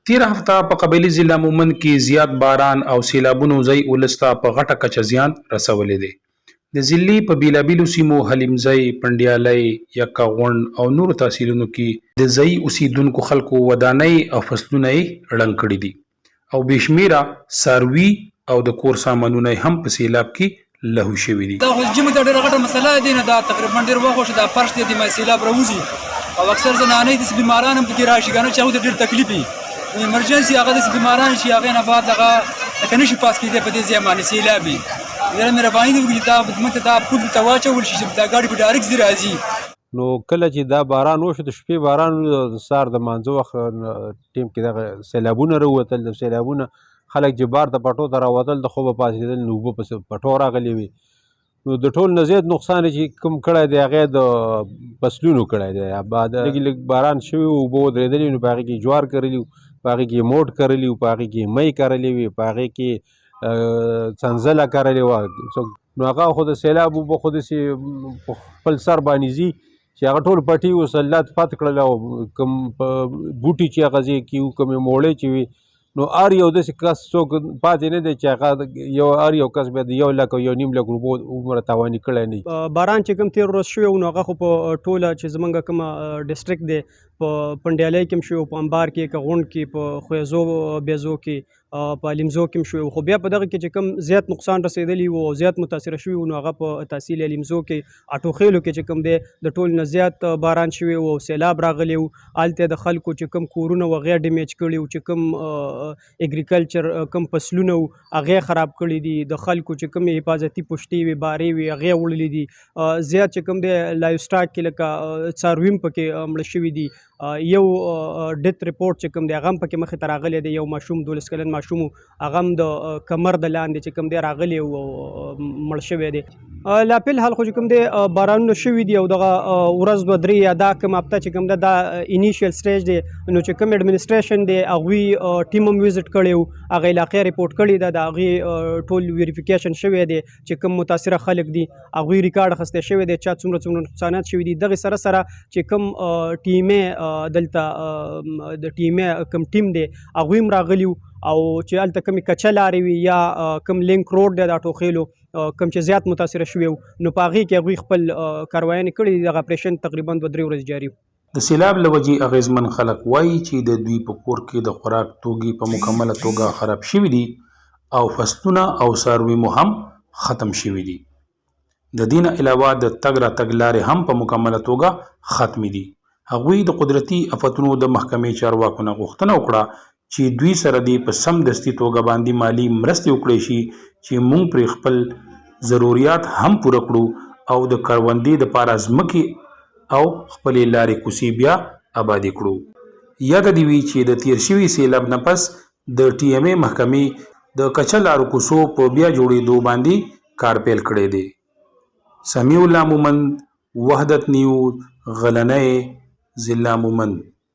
تیر هفته په قبایلی ضلع مومند کې زیات باران او سیلابونو ځای ولس ته په غټه کچه زیان رسولی دی. د ضلعې په بیلابیلو سیمو حلیمځای، پنډیالی، یکه غونډ او نورو تحصیلونو کې د ځایي اوسیدونکو خلکو ودانۍ او فصلونه یې ړنګ کړي دي او بې شمېره څاروي او د کور سامانونه هم په سیلاب کې لهو شوي دي. دا خو ژمي ته ډېره غټه مسله دی نه، دا تقریبا ډېر وخت وشو دا فرش دی د سیلاب راوځي او اکثر زنانې داسې بیماران هم پکې راشي که نه چې هغوی ته ډېر تکلیف وي. ایمرجنسي هغه داسې بیماران شي هغې نه بعد هغه لکه نه شي پاس کېدی په دې ځای باندې سیلاب وي. ډېره مهرباني دې وکړي چې دا موږ ته دا پول ته واچول شي چې دا ګاډي په ډایرکټ ځای راځي. نو کله چې دا باران وشو د شپې باران د سهار د مانځه وخت ټیم کې دغه سیلابونه راووتل. د سیلابونه خلک جبار ته پټو ته راوتل، د خوبه پاڅېدل، نو اوبه پسې پټو راغلې وي. نو د ټول نه زیات نقصان چې کوم کړی دی هغې د فصلونو کړی دی. لږ لږ باران شوي وو، اوبه ودرېدلې، نو په هغې کې جوار کرلي وو، په هغې کې موټ کرلي وو، په هغې کې مۍ کرلې وي، په هغې کې څنځله کرلې وه. نو هغه خو د سیلاب اوبه خو داسې په خپل سر باندې ځي چې هغه ټول پټي اوس الله پت کړل او کوم بوټي چې هغه ځای کې وو، کومې موړې چې وي، نو هر یو داسې کس څوک پاتې نه دی چې هغه هر یو کس بیا د 1 لک او 1.5 لک روپو عمره تاواني کړی نه. باران چې کوم تېر ورځ شوی نو هغه خو په ټوله چې زمونږ کومه ډسټرکټ دی په پنډیالی کې هم شوی، په انبار کې، که غونډ کې، په خویزو بیزو کې، په حلیمزو کې هم شوی. خو بیا په دغه کې چې کوم زیات نقصان رسېدلی وو او زیات متاثره شوي وو نو هغه په تحصیل حلیمزو کې اټوخیلو کې چې کوم دی د ټول نه زیات باران شوی وو او سیلاب راغلی وو. هلته د خلکو چې کوم کورونه وو هغې ډیمیج کړي وو، چې کوم اګریکلچر کوم فصلونه وو هغې خراب کړي دي. د خلکو چې کومې حفاظتي پشتې وي، بارې وي، هغې وړلې دي. زیات چې کوم دی لایف سټاک کې لکه څاروي هم پکې مړه شوي دي. یو ډیت رپورټ چې کوم دی هغه هم پکې مخې ته راغلی دی. یو ماشوم 12 کلن ماشوم و، هغه هم د کمر د لاندې چې کوم دی راغلی و مړ شوی دی. لا فی الحال خو چې کوم دی بارانونه شوي دي او دغه ورځ 2-3 یا دا کوم هفته چې کوم ده دا انیشیل سټیج دی. نو چې کوم اډمنسټریشن دی هغوی ټیم هم وزټ کړی و، هغه علاقې رپورټ کړې ده، د هغې ټول ویریفیکیشن شوی دی چې کوم متاثره خلک دي هغوی ریکارډ اخیستی شوی دی چا څومره نقصانات شوي دي. دغې سره سره چې کوم ټیمې دلته د ټیمې کوم ټیم دی هغوی هم راغلي وو او چې هلته کومې کچه لارې وي یا کوم لینک روډ دی د اټوخیلو کوم چې زیات متاثره شوي وو نو په هغې کې هغوی خپل کاروایانې کړي دي. دغه اپریشن تقریبا 2-3 ورځې جاري وو. د سیلاب له وجې اغېزمن خلک وایي چې د دوی په کور کې د خوراک توکي په مکمله توګه خراب شوي دي او فصلونه او څاروي مو هم ختم شوي دي. د دې نه علاوه د تګ راتګ لارې هم په مکمله توګه ختمې دي. هغوی د قدرتي افتونو د محکمې چارواکو نه غوښتنه وکړه چې دوی سره دې په سمدستي توګه باندې مالي مرستې وکړی شي چې موږ پرې خپل ضروریات هم پوره کړو او د کروندې دپاره ځمکې او خپلې لارې کوڅې بیا آبادې کړو. یاده دې وي چې د تیر شوي سیلاب نه پس د TMA محکمې د کچه لارو کوڅو په بیا جوړېدو باندې کار پیل کړی دی. سمیع الله مومند، وحدت نیوز، غلنۍ، ضلع مومند.